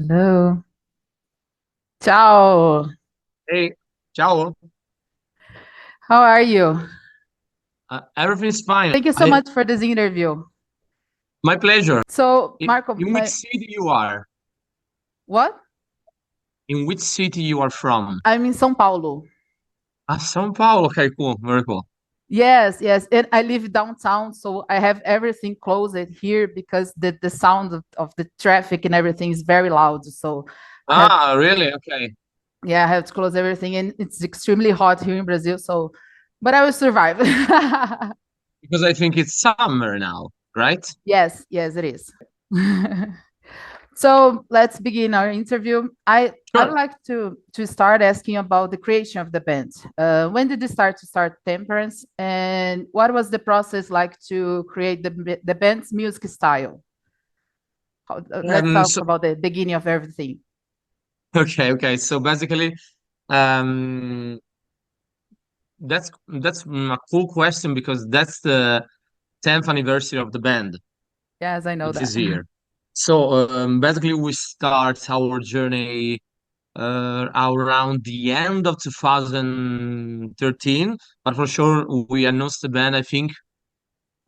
Hello. Ciao. Hey, ciao. How are you? Everything's fine. Thank you so much for this interview. My pleasure. So, In, Marco, in which city you are? what? In which city you are from? I'm in São Paulo. São Paulo. Okay, cool. Very cool. Yes, yes. And I live downtown, so I have everything closed here because the sound of the traffic and everything is very loud. So I have, Really? Okay. yeah, I have to close everything. And it's extremely hot here in Brazil. So, but I will survive. Because I think it's summer now, right? Yes, yes, it is. So let's begin our interview. I would Sure. like to start asking about the creation of the band. When did you start Temperance, and what was the process like to create the band's music style? Let's talk So about the beginning of everything. okay. So basically, um, that's a cool question because that's the 10th anniversary of the band, Yes, I know which that. is here. So basically, we start our journey around the end of 2013, but for sure we announced the band, I think,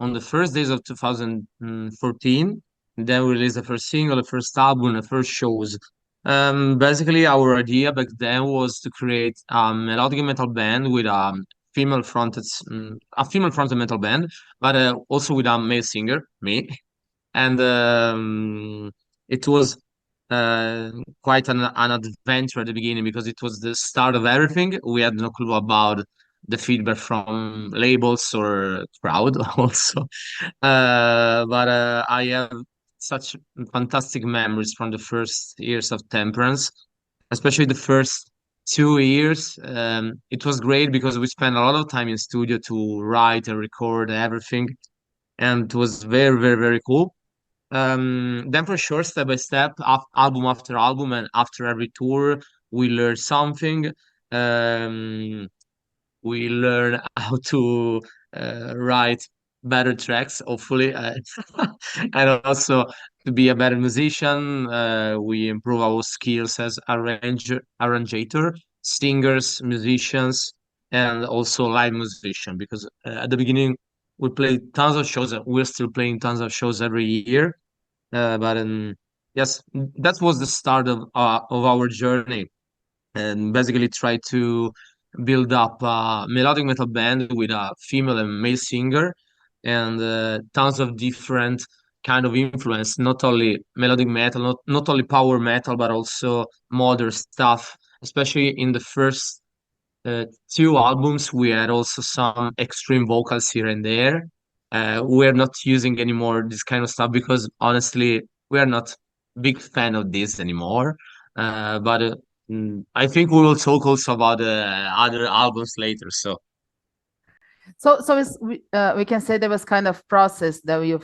on the first days of 2014. Then we released the first single, the first album, the first shows. Basically, our idea back then was to create a melodic metal band with a female fronted metal band, but also with a male singer, me. And it was uh, quite an adventure at the beginning because it was the start of everything. We had no clue about the feedback from labels or crowd also. But I have such fantastic memories from the first years of Temperance, especially the first 2 years. It was great because we spent a lot of time in studio to write and record everything, and it was very cool. Then for sure, step by step, album after album, and after every tour, we learn something. Um, we learn how to write better tracks, hopefully, and also to be a better musician. We improve our skills as arranger, singers, musicians, and also live musician. Because at the beginning, we played tons of shows, and we're still playing tons of shows every year. But yes, that was the start of our journey, and basically try to build up a melodic metal band with a female and male singer, and tons of different kind of influence, not only melodic metal, not only power metal, but also modern stuff. Especially in the first two albums, we had also some extreme vocals here and there. We're not using anymore this kind of stuff because honestly, we are not big fan of this anymore. But I think we will talk also about other albums later. So We can say there was kind of process that you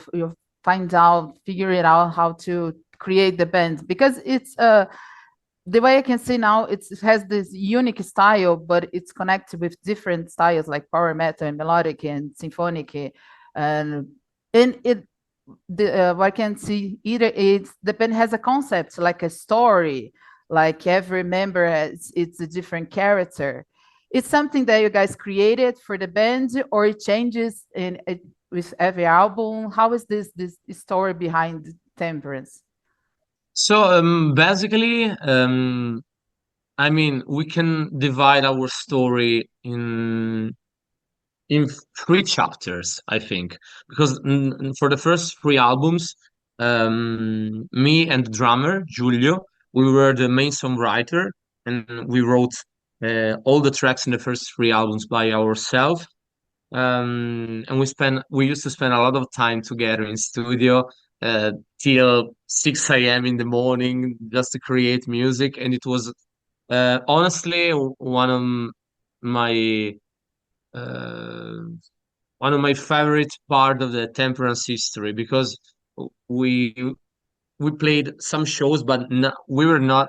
find out, figure it out how to create the band because it's the way I can see now, it has this unique style, but it's connected with different styles like power metal and melodic and symphonic, and it what I can see either it's the band has a concept like a story, like every member has it's a different character. It's something that you guys created for the band, or it changes with every album. How is this story behind Temperance? basically, I mean, we can divide our story in three chapters, I think, because for the first three albums, me and the drummer Giulio, we were the main songwriter, and we wrote all the tracks in the first three albums by ourselves. And we used to spend a lot of time together in studio uh, till 6 a.m. in the morning just to create music, and it was honestly my uh, one of my favorite part of the Temperance history because we we played some shows, but we were not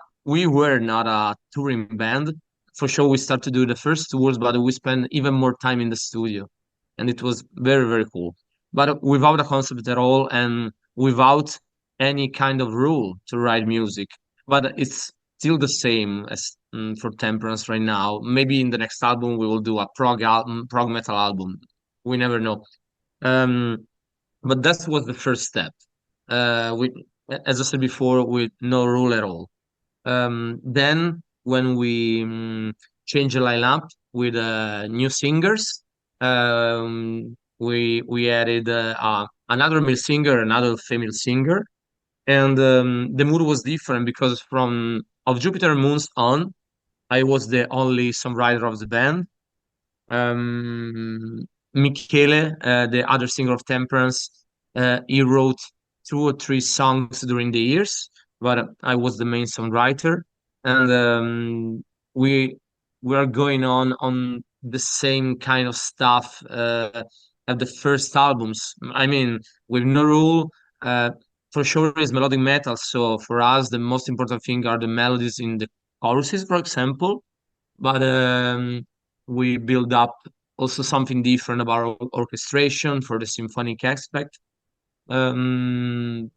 a touring band. For sure, we started to do the first tours, but we spent even more time in the studio, and it was very cool. But without a concept at all, and without any kind of rule to write music. but it's still the same as for Temperance right now. Maybe in the next album we will do a prog metal album. We never know. Um, but that was the first step. We, as I said before, with no rule at all. Then when we changed the lineup with new singers, we added another male singer, another female singer, and the mood was different because from of Jupiter Moons on, I was the only songwriter of the band. Um, Michele, the other singer of Temperance, he wrote 2 or 3 songs during the years, but I was the main songwriter, and we we are going on the same kind of stuff at the first albums. I mean, with No Rule, for sure is melodic metal. So for us, the most important thing are the melodies in the choruses, for example. But we build up also something different about orchestration for the symphonic aspect. Um,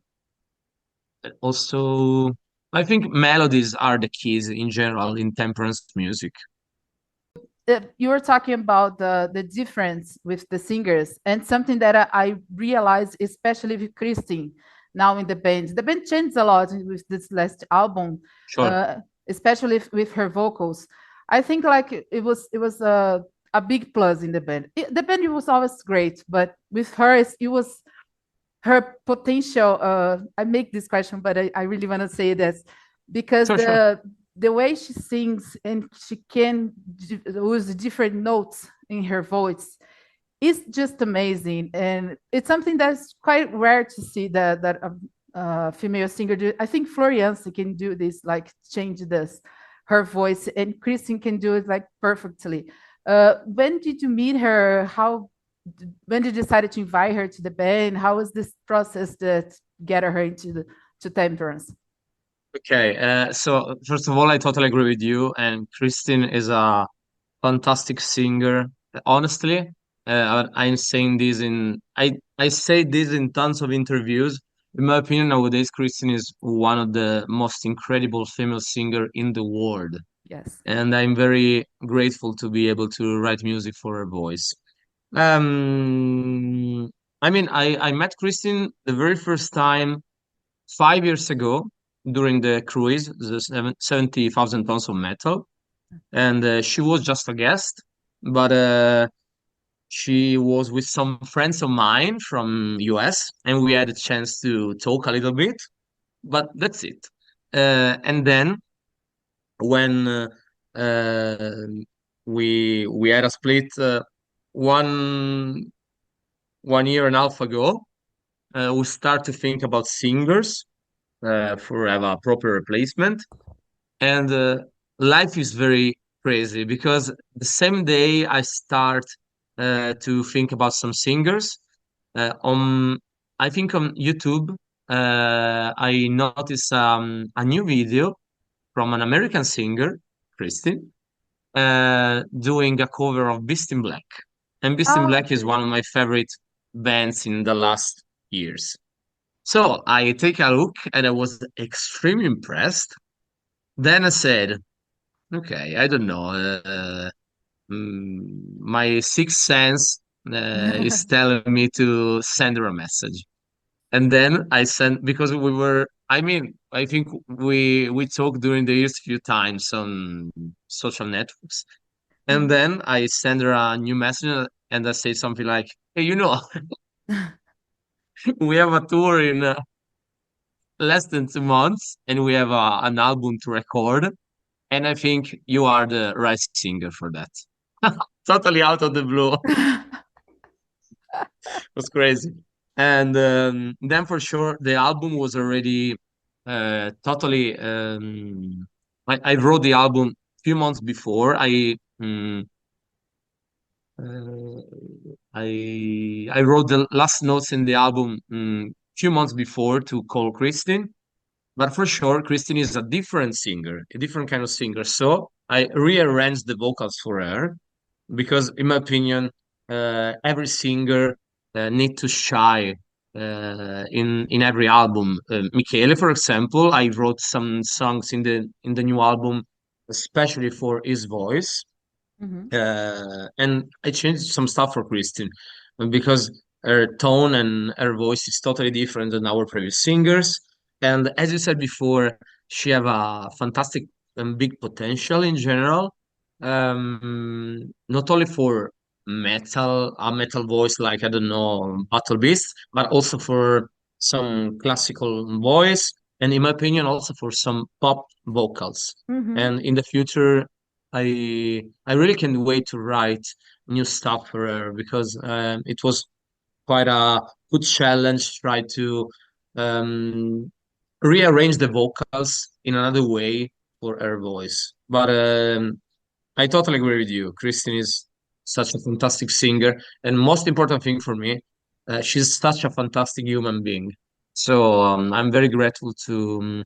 Also, I think melodies are the keys in general in Temperance music. You were talking about the difference with the singers, and something that I realized, especially with Christine now in the band. The band changed a lot with this last album, Sure. uh, especially with her vocals. I think like it was a big plus in the band. The band was always great, but with her, it was her potential. I make this question, but I really want to say this because Sure, sure. the way she sings and she can use different notes in her voice is just amazing, and it's something that's quite rare to see that female singer do. I think Florian's can do this, like change this her voice, and Christine can do it like perfectly. When did you meet her? How when did you decide to invite her to the band? How was this process that get her into the to Temperance? Okay. So first of all, I totally agree with you. And Christine is a fantastic singer. Honestly, I'm saying this I say this in tons of interviews. In my opinion, nowadays Christine is one of the most incredible female singer in the world, Yes. and I'm very grateful to be able to write music for her voice. Um, I mean, I met Christine the very first time 5 years ago during the cruise, the 70,000 tons of metal, and she was just a guest, but she was with some friends of mine from US, and we had a chance to talk a little bit, but that's it. And then when uh, we had a split one 1 year and a half ago, we start to think about singers for have a proper replacement. And life is very crazy because the same day I start to think about some singers on I think on YouTube I noticed a new video from an American singer, Christine, doing a cover of Beast in Black. And Beast in Oh, Black is one of my favorite bands in the last years. So I take a look and I was extremely impressed. Then I said, okay, I don't know. My sixth sense is telling me to send her a message. And then I sent because we were. I mean, I think we talked during the years a few times on social networks. And Mhm. then I send her a new message and I say something like, "Hey, we have a tour in less than 2 months, and we have an album to record, and I think you are the right singer for that." Totally out of the blue. It was crazy. And then for sure, the album was already totally. I wrote the album a few months before. Uh, I wrote the last notes in the album few months before to call Christine. But for sure, Christine is a different singer, a different kind of singer. So I rearranged the vocals for her because, in my opinion, every singer need to shy in every album. Michele, for example, I wrote some songs in the new album, especially for his voice, Mhm. and I changed some stuff for Christine because her tone and her voice is totally different than our previous singers. And as you said before, she have a fantastic and big potential in general. Not only for a metal voice like I don't know Battle Beast, but also for some classical voice, and in my opinion, also for some pop vocals. Mhm. And in the future, I really can't wait to write new stuff for her because it was quite a good challenge try to um, rearrange the vocals in another way for her voice. But I totally agree with you. Christine is such a fantastic singer, and most important thing for me, she's such a fantastic human being. So I'm very grateful to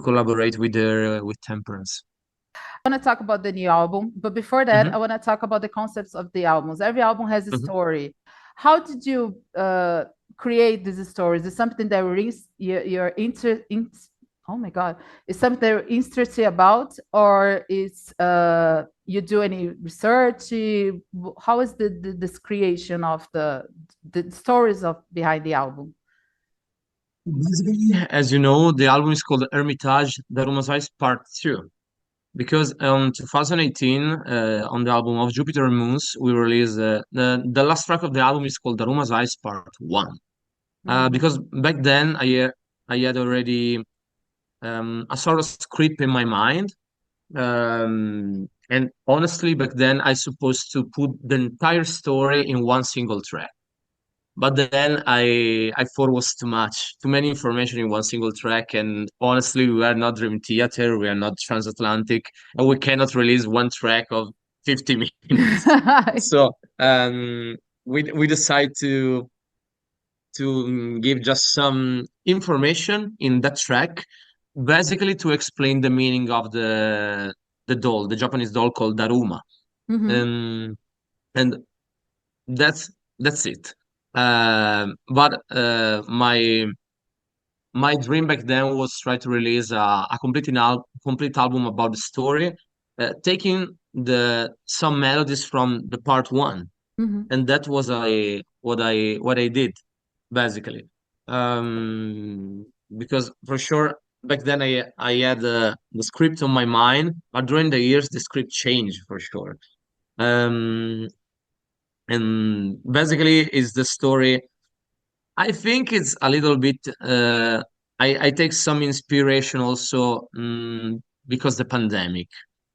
collaborate with her with Temperance. I want to talk about the new album, but before that, Hmm. I want to talk about the concepts of the albums. Every album has a Hmm. story. How did you create these stories? Is something that you're oh my god, is something that you're interested about, or is you do any research? How is this creation of the stories of behind the album? Basically, as you know, the album is called Hermitage, Daruma's Eyes Part 2. Because 2018, on the album of Jupiter and Moons, we released the last track of the album is called Daruma's Eyes Part 1. Mhm. Because back then I had already a sort of script in my mind. And honestly, back then I supposed to put the entire story in one single track. But then I thought it was too much, too many information in one single track. And honestly, we are not Dream Theater, we are not Transatlantic, and we cannot release one track of 50 minutes. So we decide to give just some information in that track, basically to explain the meaning of the doll, the Japanese doll called Daruma. Mhm. Um, and that's it. But my dream back then was try to release a complete album about the story, taking the some melodies from the part one, Mhm. and that was what I did basically. Because for sure back then I had the script on my mind, but during the years the script changed for sure. Um, and basically is the story. I think it's a little bit. I take some inspiration also because the pandemic.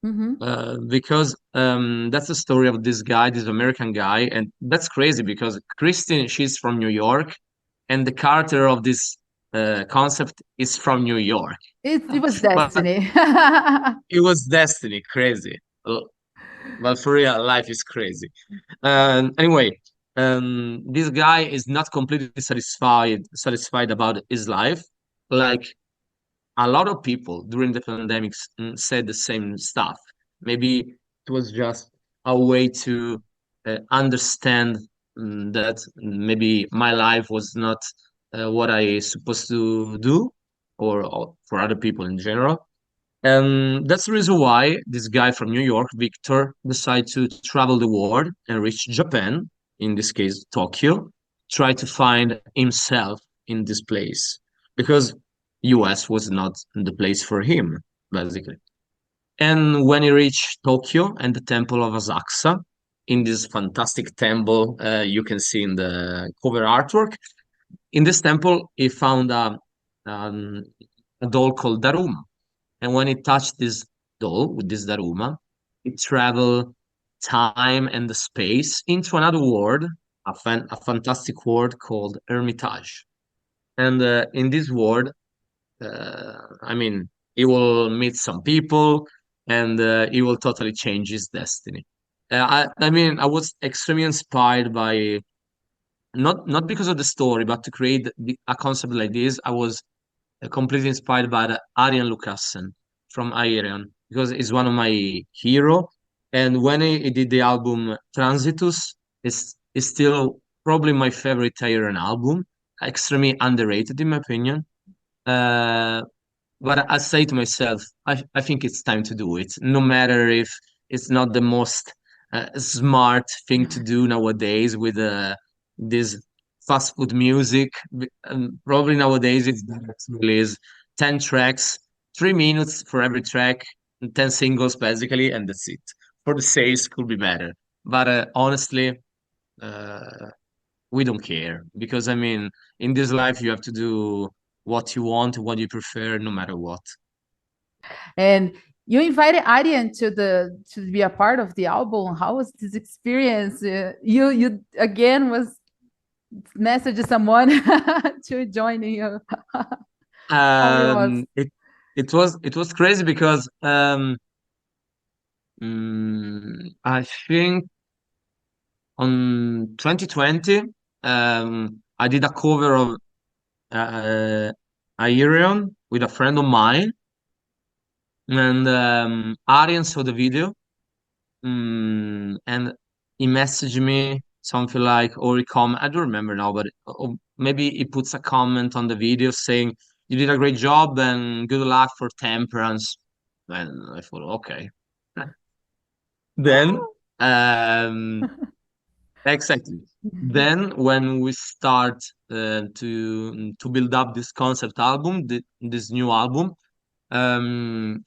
Mhm. Because that's the story of this guy, this American guy, and that's crazy because Christine, she's from New York, and the character of this concept is from New York. It was But destiny. it was destiny, crazy. But for real, life is crazy. Anyway, this guy is not completely satisfied about his life. Like a lot of people during the pandemic said the same stuff. Maybe it was just a way to understand that maybe my life was not what I supposed to do, or for other people in general. And that's the reason why this guy from New York, Victor, decided to travel the world and reach Japan, in this case, Tokyo, try to find himself in this place because US was not the place for him, basically. And when he reached Tokyo and the temple of Asakusa, in this fantastic temple you can see in the cover artwork, in this temple he found um, a doll called Daruma, and when it touched this doll with this Daruma, it traveled time and the space into another world, a fantastic world called Hermitage. And in this world, I mean, he will meet some people, and he will totally change his destiny. I mean, I was extremely inspired by not because of the story, but to create a concept like this. I was completely inspired by the Arjen Lucassen from Aerion because he's one of my hero. And when he did the album Transitus, it's still probably my favorite Aerion album extremely underrated in my opinion. But I say to myself, I think it's time to do it, no matter if it's not the most smart thing to do nowadays with this fast food music. Probably nowadays it's better to release 10 tracks, 3 minutes for every track, and 10 singles basically, and that's it. For the sales could be better. But honestly, uh, we don't care because I mean, in this life you have to do what you want, what you prefer, no matter what. And you invited Arian to be a part of the album. How was this experience? You again was message someone to join you. How it was? It was crazy because I think on 2020 I did a cover of uh, Aerion with a friend of mine, and Arian saw the video. And he messaged me something like, or he comment, I don't remember now, but or maybe he puts a comment on the video saying, "You did a great job and good luck for Temperance." And I thought, okay. Then, um, exactly. Then when we start to build up this concept album, this new album,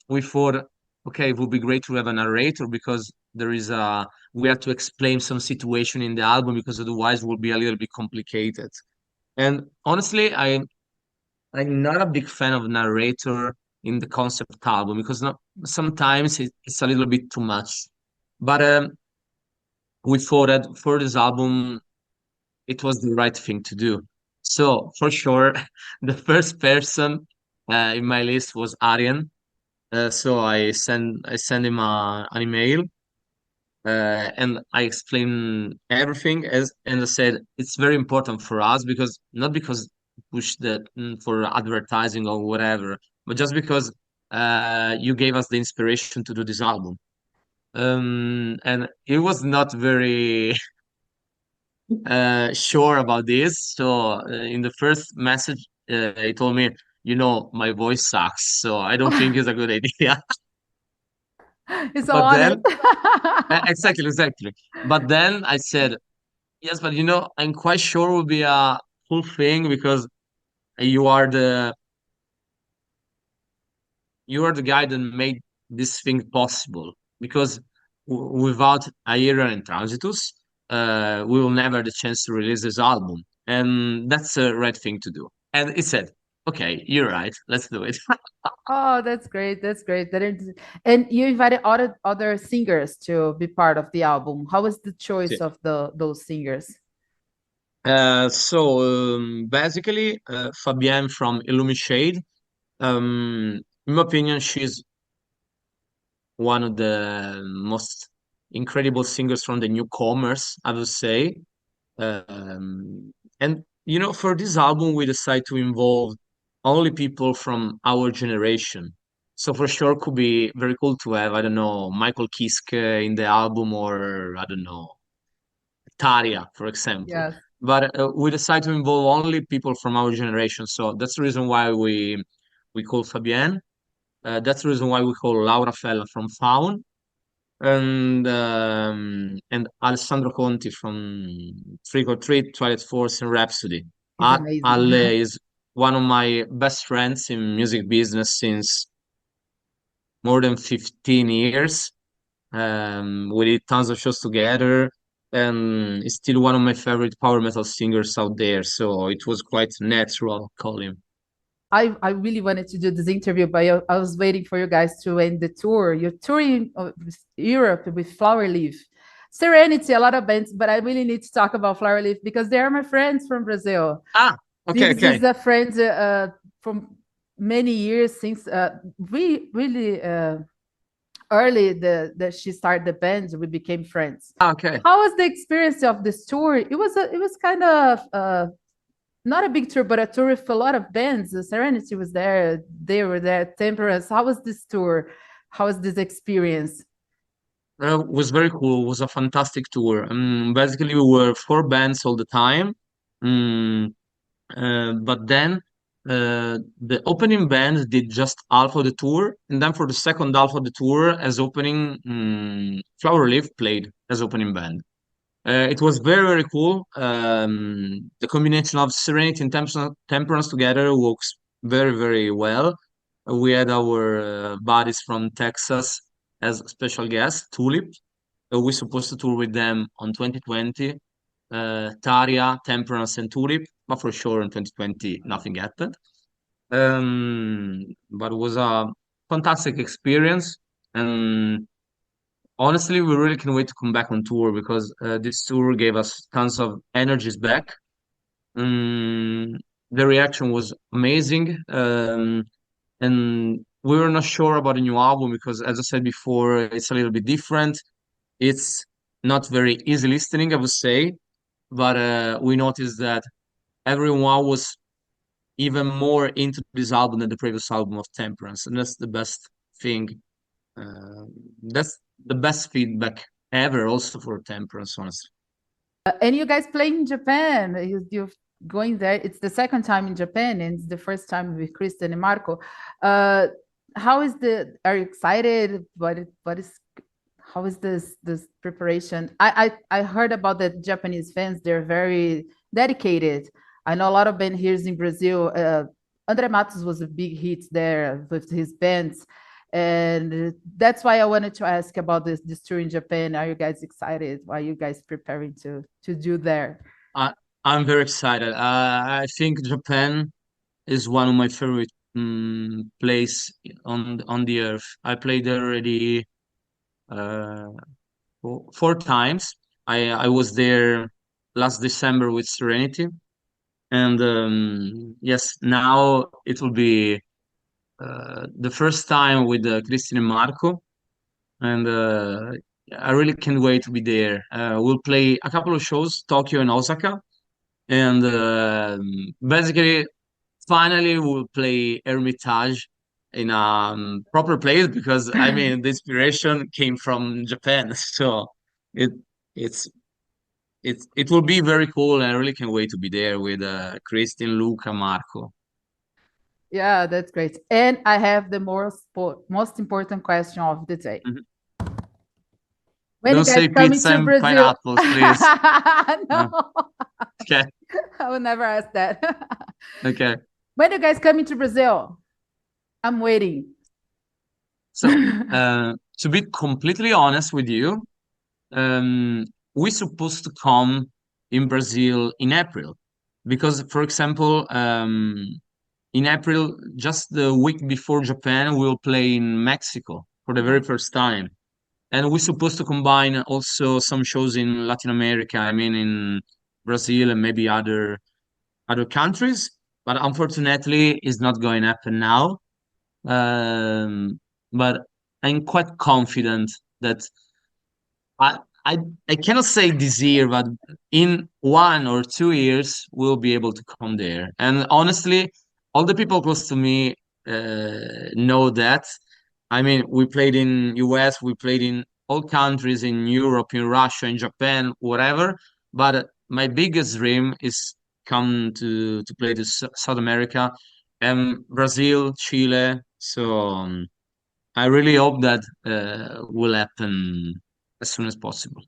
we thought, okay, it would be great to have a narrator because we have to explain some situation in the album because otherwise it would be a little bit complicated. And honestly, I'm not a big fan of narrator in the concept album because not, sometimes it's a little bit too much. But we thought that for this album, it was the right thing to do. So for sure, the first person in my list was Aryan. So I send him an email, and I explain everything as and I said it's very important for us because not because push the for advertising or whatever, but just because you gave us the inspiration to do this album. And he was not very sure about this. So in the first message, he told me, my voice sucks, so I don't think it's a good idea. It's so But honest. then, exactly. But then I said, yes, but I'm quite sure it will be a cool thing because you are the you are the guy that made this thing possible. Because without Aira and Transitus, we will never have the chance to release this album, and that's the right thing to do. And he said, "Okay, you're right. Let's do it." Oh, that's great. That's great. And you invited other singers to be part of the album. How was the choice of those singers? So basically, Fabienne from Illumishade. In my opinion, she's one of the most incredible singers from the newcomers, I would say. And for this album, we decided to involve only people from our generation. So for sure, could be very cool to have, I don't know, Michael Kiske in the album, or I don't know, Taria, for example. Yes. But we decided to involve only people from our generation. So that's the reason why we call Fabienne. That's the reason why we call Laura Fella from Faun and Alessandro Conti from Trick or Treat, Twilight Force, and Rhapsody. It's amazing. Ale is one of my best friends in music business since more than 15 years. We did tons of shows together, and he's still one of my favorite power metal singers out there. So it was quite natural to call him. I really wanted to do this interview, but I was waiting for you guys to end the tour. You're touring Europe with Flower Leaf. Serenity, a lot of bands, but I really need to talk about Flower Leaf because they are my friends from Brazil. Okay. This is a friend from many years since we really early that she started the band, we became friends. Okay. How was the experience of this tour? It was kind of not a big tour, but a tour with a lot of bands. The Serenity was there, they were there, Temperance. How was this tour? How was this experience? It was very cool. It was a fantastic tour. Basically, we were four bands all the time. But then the opening band did just half of the tour, and then for the second half of the tour, as opening, Flower Leaf played as opening band. It was very, very cool. The combination of Serenity and Temperance together works very, very well. We had our buddies from Texas as special guests, Tulip. We supposed to tour with them on 2020. Taria, Temperance, and Tulip, but for sure in 2020 nothing happened. But it was a fantastic experience, and honestly, we really can't wait to come back on tour because this tour gave us tons of energies back. Um, the reaction was amazing, and we were not sure about the new album because, as I said before, it's a little bit different. It's not very easy listening, I would say, but we noticed that everyone was even more into this album than the previous album of Temperance, and that's the best thing. Uh, that's the best feedback ever, also for Temperance, honestly. And you guys play in Japan. You're going there. It's the second time in Japan, and it's the first time with Kristen and Marco. How is the? Are you excited? What is? How is this preparation? I heard about the Japanese fans. They're very dedicated. I know a lot of band here in Brazil. Andre Matos was a big hit there with his bands. And that's why I wanted to ask about this tour in Japan. Are you guys excited? Are you guys preparing to do there? I'm very excited. I think Japan is one of my favorite place on the earth. I played there already uh, four times. I was there last December with Serenity, and yes, now it will be the first time with Christine and Marco, and I really can't wait to be there. We'll play a couple of shows, Tokyo and Osaka, and basically, finally, we'll play Hermitage in a proper place because I mean the inspiration came from Japan, so it it's it will be very cool, and I really can't wait to be there with Christine, Luca, Marco. Yeah, that's great. And I have the most important question of the day. Mhm. When you Don't guys say coming pizza to and Brazil? pineapples, please. No, Okay, I will never ask that. okay. When you guys coming to Brazil? I'm waiting. So, to be completely honest with you, um, we're supposed to come in Brazil in April because, for example, in April, just the week before Japan, we'll play in Mexico for the very first time. And we're supposed to combine also some shows in Latin America, I mean in Brazil and maybe other countries. But unfortunately, it's not going to happen now. Um, but I'm quite confident that I, I I cannot say this year, but in 1 or 2 years we'll be able to come there. And honestly, all the people close to me know that. I mean, we played in US, we played in all countries in Europe, in Russia, in Japan, whatever. But my biggest dream is come to play to South America and Brazil, Chile. So I really hope that will happen as soon as possible.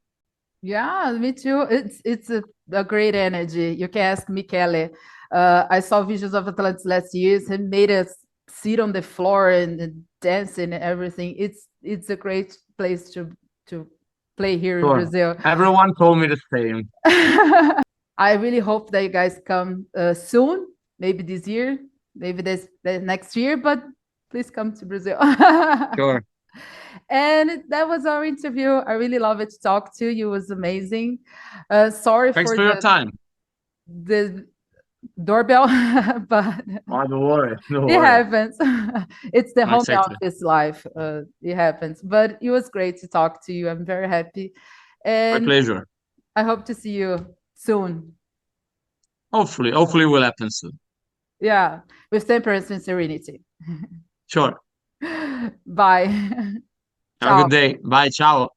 Yeah, me too. It's a great energy. You can ask Michele. I saw Visions of Atlantis last year. He made us sit on the floor and dance and everything. It's a great place to play here in Sure. Brazil. Everyone told me the same. I really hope that you guys come soon. Maybe this year, maybe this next year. But please come to Brazil. Sure. And that was our interview. I really love it to talk to you. It was amazing. Sorry Thanks for for your time. the doorbell, but Oh, don't worry. Don't it worry. happens. It's the home Exactly. office life. It happens. But it was great to talk to you. I'm very happy. My And pleasure. I hope to see you soon. Hopefully will happen soon. Yeah, with temperance and serenity. Sure. Bye. Have a Ciao. good day. Bye. Ciao.